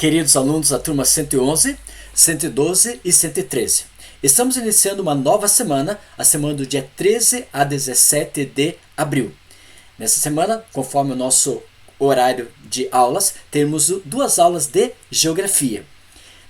queridos alunos da turma 111, 112 e 113. Estamos iniciando uma nova semana, a semana do dia 13 a 17 de abril. Nessa semana, conforme o nosso horário de aulas, temos duas aulas de geografia.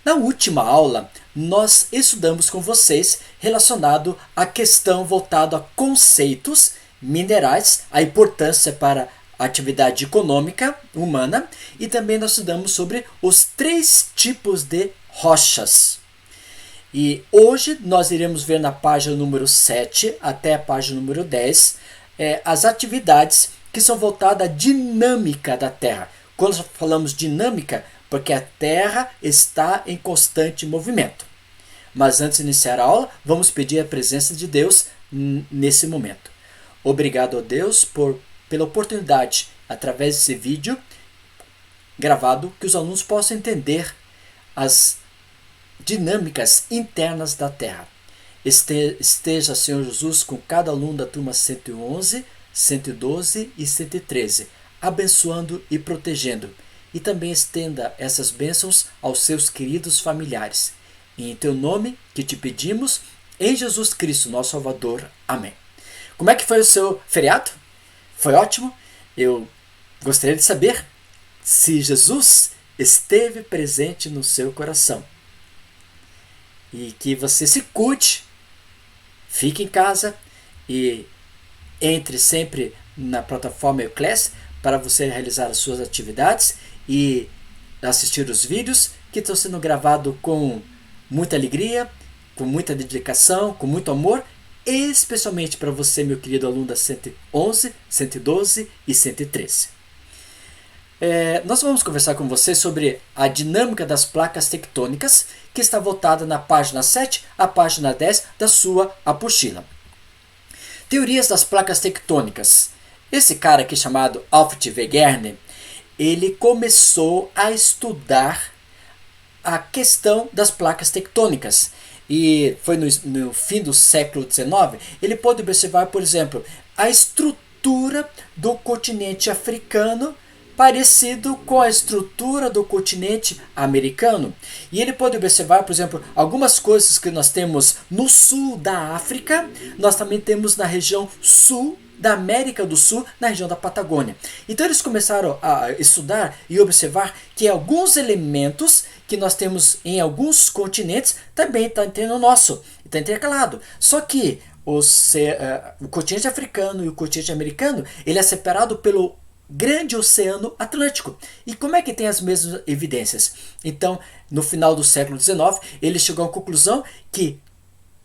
Na última aula, nós estudamos com vocês relacionado à questão voltada a conceitos minerais, a importância para a atividade econômica humana, e também nós estudamos sobre os 3 tipos de rochas. E hoje nós iremos ver na página número 7 até a página número 10 as atividades que são voltadas à dinâmica da Terra. Quando falamos dinâmica, porque a Terra está em constante movimento. Mas antes de iniciar a aula, vamos pedir a presença de Deus nesse momento. Obrigado a Deus pela oportunidade, através desse vídeo gravado, que os alunos possam entender as dinâmicas internas da Terra. Esteja, Senhor Jesus, com cada aluno da turma 111, 112 e 113, abençoando e protegendo. E também estenda essas bênçãos aos seus queridos familiares. E em teu nome que te pedimos, em Jesus Cristo, nosso Salvador. Amém. Como é que foi o seu feriado? Foi ótimo? Eu gostaria de saber se Jesus esteve presente no seu coração. E que você se cuide, fique em casa e entre sempre na plataforma Euclass para você realizar as suas atividades e assistir os vídeos que estão sendo gravados com muita alegria, com muita dedicação, com muito amor, especialmente para você, meu querido aluno da 111, 112 e 113. Nós vamos conversar com você sobre a dinâmica das placas tectônicas, que está voltada na página 7 à página 10 da sua apostila. Teorias das placas tectônicas. Esse cara aqui chamado Alfred Wegener, ele começou a estudar a questão das placas tectônicas. E foi no fim do século XIX, ele pôde observar, por exemplo, a estrutura do continente africano parecido com a estrutura do continente americano. E ele pode observar, por exemplo, algumas coisas que nós temos no sul da África, nós também temos na região sul da América do Sul, na região da Patagônia. Então eles começaram a estudar e observar que alguns elementos que nós temos em alguns continentes também estão tendo o nosso, está intercalado. Só que o continente africano e o continente americano, ele é separado pelo grande oceano Atlântico. E como é que tem as mesmas evidências? Então, no final do século XIX, ele chegou à conclusão que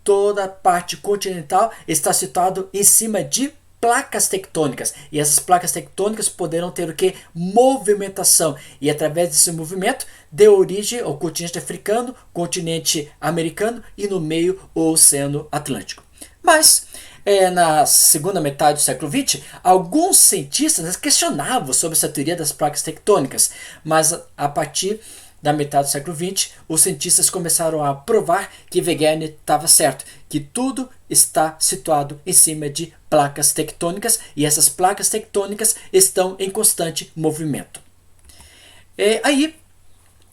toda a parte continental está situada em cima de placas tectônicas. E essas placas tectônicas poderão ter o que? Movimentação. E através desse movimento deu origem ao continente africano, continente americano e no meio o oceano Atlântico. Mas na segunda metade do século XX, alguns cientistas questionavam sobre essa teoria das placas tectônicas, mas a partir da metade do século XX, os cientistas começaram a provar que Wegener estava certo, que tudo está situado em cima de placas tectônicas e essas placas tectônicas estão em constante movimento. Aí,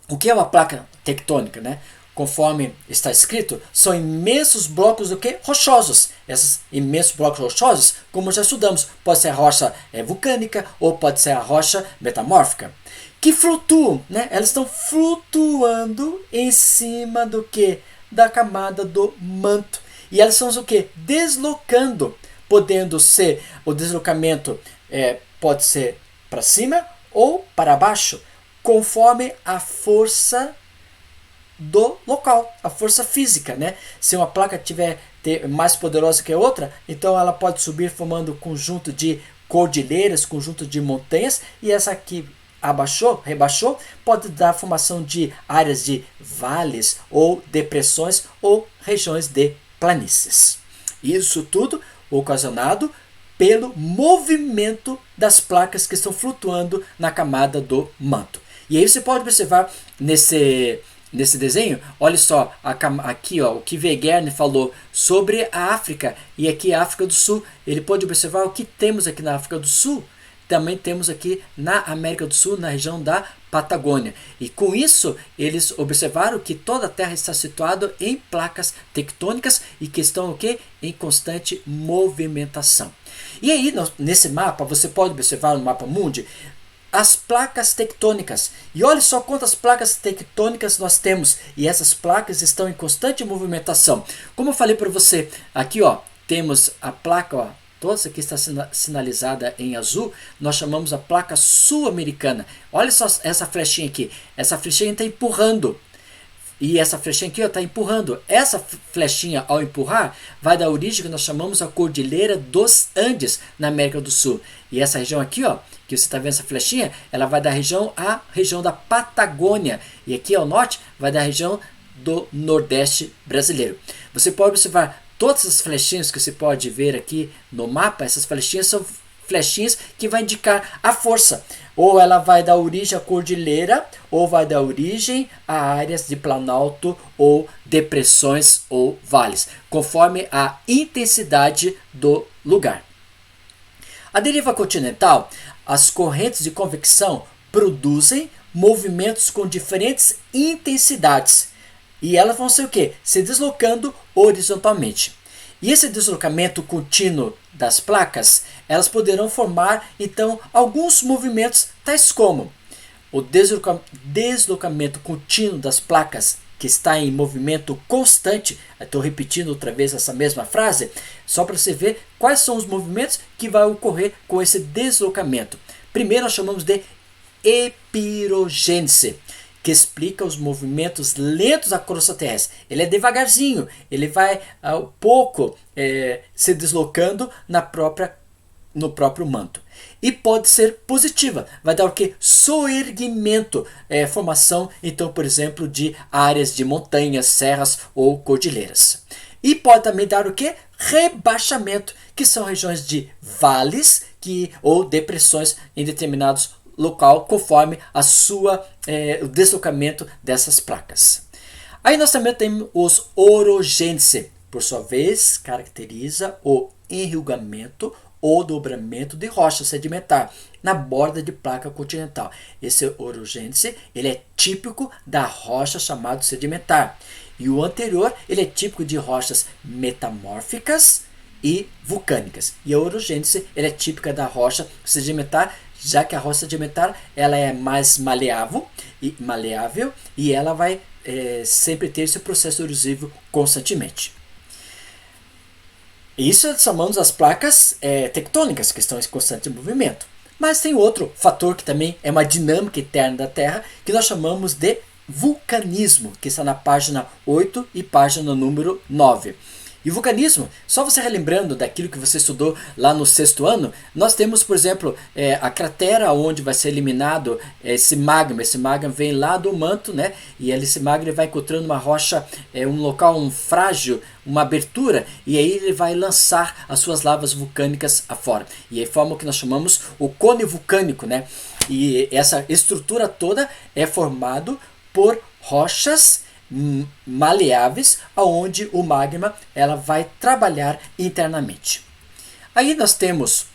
o que é uma placa tectônica, né? Conforme está escrito, são imensos blocos rochosos. Esses imensos blocos rochosos, como já estudamos, pode ser a rocha vulcânica ou pode ser a rocha metamórfica, que flutuam, né? Elas estão flutuando em cima do que? Da camada do manto. E elas estão deslocando, podendo ser, o deslocamento pode ser para cima ou para baixo, conforme a força do local, a força física, né? Se uma placa tiver mais poderosa que a outra, então ela pode subir formando conjunto de cordilheiras, conjunto de montanhas, e essa aqui rebaixou, pode dar formação de áreas de vales ou depressões ou regiões de planícies. Isso tudo ocasionado pelo movimento das placas que estão flutuando na camada do manto. E aí você pode observar nesse desenho, olha só, aqui ó, o que Wegener falou sobre a África, e aqui a África do Sul. Ele pode observar o que temos aqui na África do Sul, também temos aqui na América do Sul, na região da Patagônia. E com isso, eles observaram que toda a Terra está situada em placas tectônicas e que estão o quê? Em constante movimentação. E aí, nesse mapa, você pode observar no mapa mundi as placas tectônicas. E olha só quantas placas tectônicas nós temos. E essas placas estão em constante movimentação. Como eu falei para você, aqui ó, temos a placa, ó, toda essa aqui está sinalizada em azul, nós chamamos a placa sul-americana. Olha só essa flechinha aqui. Essa flechinha está empurrando. E essa flechinha aqui está empurrando. Essa flechinha, ao empurrar, vai dar origem que nós chamamos a Cordilheira dos Andes, na América do Sul. E essa região aqui, ó, que você está vendo essa flechinha, ela vai dar a região da Patagônia. E aqui ao norte, vai dar a região do Nordeste brasileiro. Você pode observar todas as flechinhas que você pode ver aqui no mapa. Essas flechinhas são flechinhas que vai indicar a força. Ou ela vai dar origem à cordilheira, ou vai dar origem a áreas de planalto, ou depressões, ou vales, conforme a intensidade do lugar. A deriva continental, as correntes de convecção produzem movimentos com diferentes intensidades. E elas vão ser o quê? Se deslocando horizontalmente. E esse deslocamento contínuo das placas, elas poderão formar, então, alguns movimentos, tais como o deslocamento contínuo das placas, que está em movimento constante. Estou repetindo outra vez essa mesma frase, só para você ver quais são os movimentos que vai ocorrer com esse deslocamento. Primeiro, nós chamamos de epirogênese, que explica os movimentos lentos da crosta terrestre. Ele é devagarzinho, ele vai ao pouco se deslocando no próprio manto. E pode ser positiva, vai dar o que? Soerguimento, formação, então, por exemplo, de áreas de montanhas, serras ou cordilheiras. E pode também dar o que? Rebaixamento, que são regiões de vales ou depressões em determinados local, conforme o deslocamento dessas placas. Aí nós também temos os orogênese, por sua vez, caracteriza o enrugamento ou dobramento de rocha sedimentar na borda de placa continental. Esse orogênese, ele é típico da rocha chamada sedimentar. E o anterior, ele é típico de rochas metamórficas e vulcânicas. E a orogênese, ele é típica da rocha sedimentar, já que a rocha sedimentar ela é mais maleável e ela vai sempre ter esse processo erosivo constantemente. Isso chamamos as placas tectônicas, que estão em constante movimento. Mas tem outro fator que também é uma dinâmica interna da Terra, que nós chamamos de vulcanismo, que está na página 8 e página número 9. E o vulcanismo, só você relembrando daquilo que você estudou lá no 6º ano, nós temos, por exemplo, a cratera onde vai ser eliminado esse magma. Esse magma vem lá do manto, né? E esse magma vai encontrando uma rocha, um local frágil, uma abertura, e aí ele vai lançar as suas lavas vulcânicas afora. E aí forma o que nós chamamos o cone vulcânico, né? E essa estrutura toda é formado por rochas maleáveis, aonde o magma ela vai trabalhar internamente. Aí nós temos,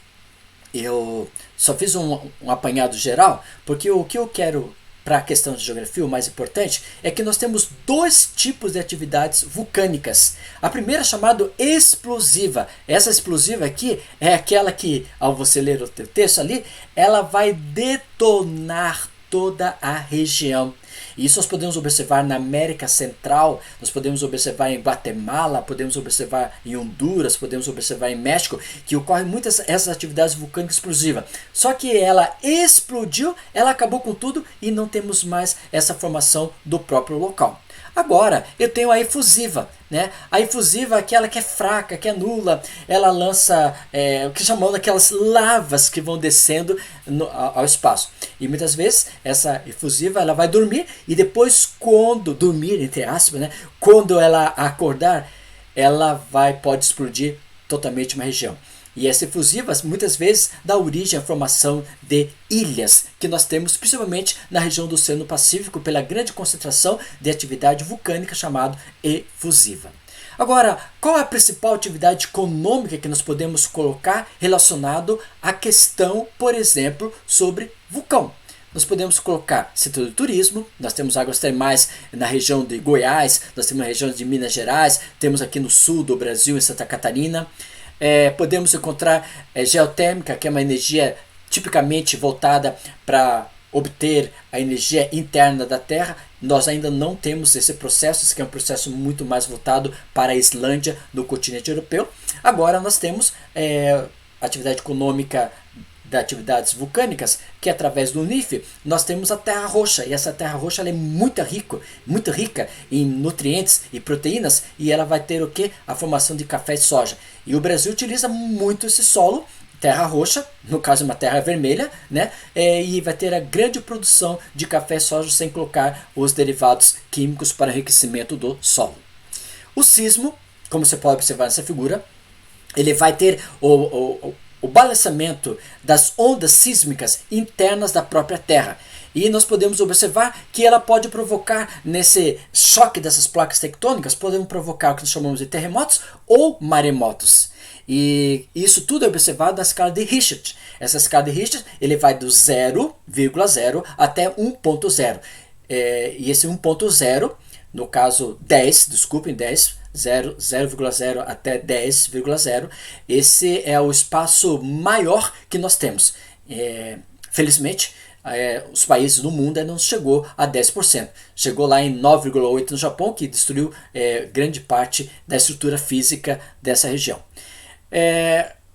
eu só fiz um apanhado geral, porque o que eu quero para a questão de geografia, o mais importante, é que nós temos dois tipos de atividades vulcânicas. A primeira é chamada explosiva. Essa explosiva aqui é aquela que, ao você ler o texto ali, ela vai detonar toda a região. Isso nós podemos observar na América Central, nós podemos observar em Guatemala, podemos observar em Honduras, podemos observar em México, que ocorrem muitas essas atividades vulcânicas explosivas. Só que ela explodiu, ela acabou com tudo e não temos mais essa formação do próprio local. Agora, eu tenho a efusiva, né? A efusiva é aquela que é fraca, que é nula, ela lança o que chamamos aquelas lavas que vão descendo ao espaço. E muitas vezes essa efusiva ela vai dormir e depois quando dormir, entre aspas, né? Quando ela acordar, ela pode explodir totalmente uma região. E essa efusiva muitas vezes dá origem à formação de ilhas, que nós temos principalmente na região do Oceano Pacífico pela grande concentração de atividade vulcânica chamada efusiva. Agora, qual é a principal atividade econômica que nós podemos colocar relacionado à questão, por exemplo, sobre vulcão? nós podemos colocar setor do turismo, nós temos águas termais na região de Goiás, nós temos na região de Minas Gerais, temos aqui no sul do Brasil, em Santa Catarina. Podemos encontrar geotérmica, que é uma energia tipicamente voltada para obter a energia interna da Terra. Nós ainda não temos esse processo, esse é um processo muito mais voltado para a Islândia, no continente europeu. Agora nós temos atividade econômica das atividades vulcânicas, que através do NIF nós temos a terra roxa, e essa terra roxa ela é muito rica em nutrientes e proteínas, e ela vai ter o que? A formação de café e soja. E o Brasil utiliza muito esse solo, terra roxa, no caso uma terra vermelha, né? E vai ter a grande produção de café e soja sem colocar os derivados químicos para enriquecimento do solo. O sismo, como você pode observar nessa figura, ele vai ter o balanceamento das ondas sísmicas internas da própria Terra. E nós podemos observar que ela pode provocar, nesse choque dessas placas tectônicas, podemos provocar o que nós chamamos de terremotos ou maremotos. E isso tudo é observado na escala de Richter. Essa escala de Richter ele vai do 0,0 até 1,0. E esse 1,0, no caso 10, 0,0 até 10,0, esse é o espaço maior que nós temos. Felizmente, os países do mundo ainda não chegou a 10%. Chegou lá em 9,8 no Japão, que destruiu grande parte da estrutura física dessa região.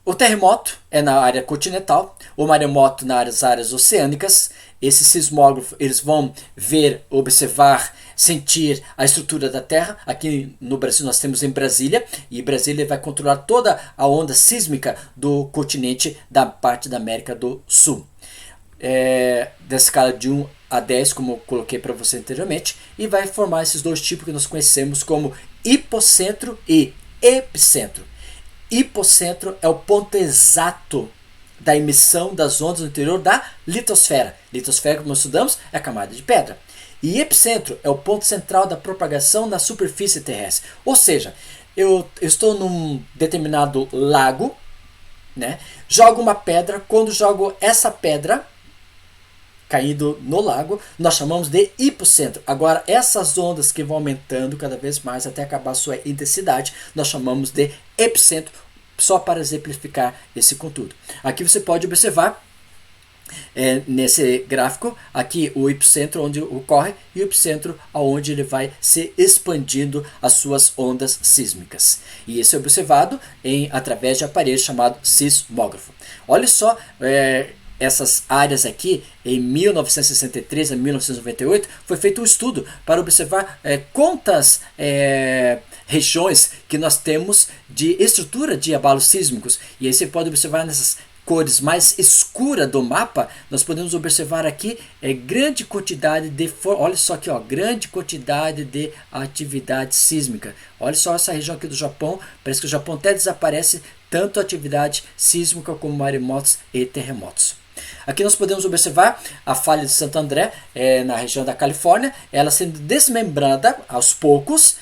O terremoto é na área continental, o maremoto nas áreas oceânicas. Esses sismógrafos eles vão ver, observar, sentir a estrutura da Terra. Aqui no Brasil nós temos em Brasília, e Brasília vai controlar toda a onda sísmica do continente da parte da América do Sul. Da escala de 1 a 10, como eu coloquei para você anteriormente, e vai formar esses dois tipos que nós conhecemos como hipocentro e epicentro. Hipocentro é o ponto exato da emissão das ondas no interior da litosfera. Litosfera, como nós estudamos, é a camada de pedra. E epicentro é o ponto central da propagação na superfície terrestre. Ou seja, eu estou num determinado lago, né? Jogo uma pedra. Quando jogo essa pedra caindo no lago, nós chamamos de hipocentro. Agora, essas ondas que vão aumentando cada vez mais até acabar sua intensidade, nós chamamos de epicentro, só para exemplificar esse conteúdo. Aqui você pode observar, nesse gráfico, aqui o epicentro onde ocorre e o epicentro aonde ele vai se expandindo as suas ondas sísmicas. E isso é observado através de aparelho chamado sismógrafo. Olha só, essas áreas aqui, em 1963 a 1998, foi feito um estudo para observar quantas regiões que nós temos de estrutura de abalos sísmicos. E aí você pode observar nessas cores mais escuras do mapa, nós podemos observar aqui grande quantidade de, olha só aqui, ó, grande quantidade de atividade sísmica. Olha só essa região aqui do Japão, parece que o Japão até desaparece, tanto atividade sísmica como maremotos e terremotos. Aqui nós podemos observar a falha de Santo André, na região da Califórnia, ela sendo desmembrada aos poucos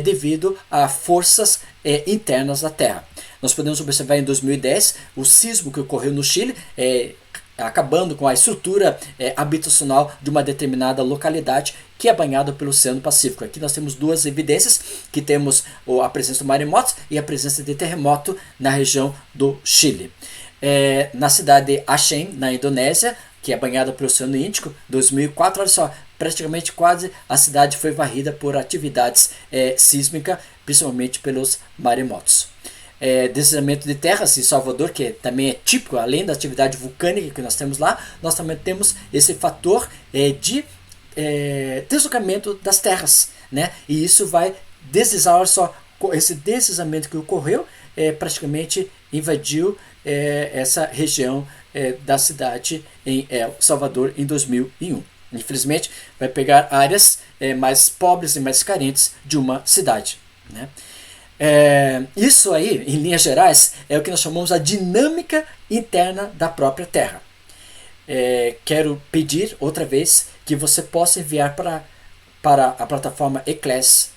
devido a forças internas da Terra. Nós podemos observar em 2010 o sismo que ocorreu no Chile, acabando com a estrutura habitacional de uma determinada localidade que é banhada pelo Oceano Pacífico. Aqui nós temos duas evidências, que temos a presença do maremoto e a presença de terremoto na região do Chile. Na cidade de Aceh, na Indonésia, que é banhada pelo Oceano Índico, 2004, olha só, praticamente quase a cidade foi varrida por atividades sísmicas, principalmente pelos maremotos. Deslizamento de terras em Salvador, que também é típico, além da atividade vulcânica que nós temos lá, nós também temos esse fator de deslocamento das terras, né? E isso vai deslizar, olha só, esse deslizamento que ocorreu praticamente invadiu essa região da cidade em El Salvador em 2001. Infelizmente, vai pegar áreas mais pobres e mais carentes de uma cidade, né? Isso aí, em linhas gerais, é o que nós chamamos a dinâmica interna da própria Terra. Quero pedir outra vez que você possa enviar para a plataforma Eclass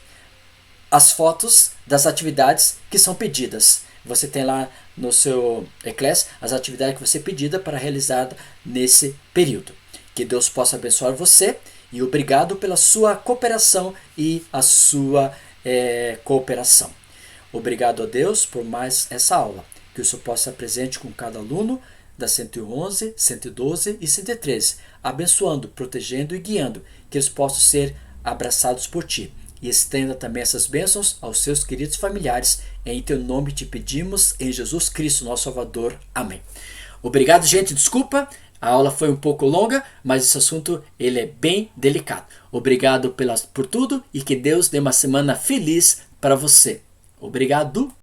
as fotos das atividades que são pedidas. Você tem lá no seu Eclass as atividades que você pedida para realizar nesse período. Que Deus possa abençoar você e obrigado pela sua cooperação e a sua cooperação. Obrigado a Deus por mais essa aula. Que o Senhor possa estar presente com cada aluno da 111, 112 e 113, abençoando, protegendo e guiando, que eles possam ser abraçados por Ti. E estenda também essas bênçãos aos seus queridos familiares. Em Teu nome te pedimos, em Jesus Cristo, nosso Salvador. Amém. Obrigado, gente. Desculpa, a aula foi um pouco longa, mas esse assunto ele é bem delicado. Obrigado por tudo e que Deus dê uma semana feliz para você. Obrigado.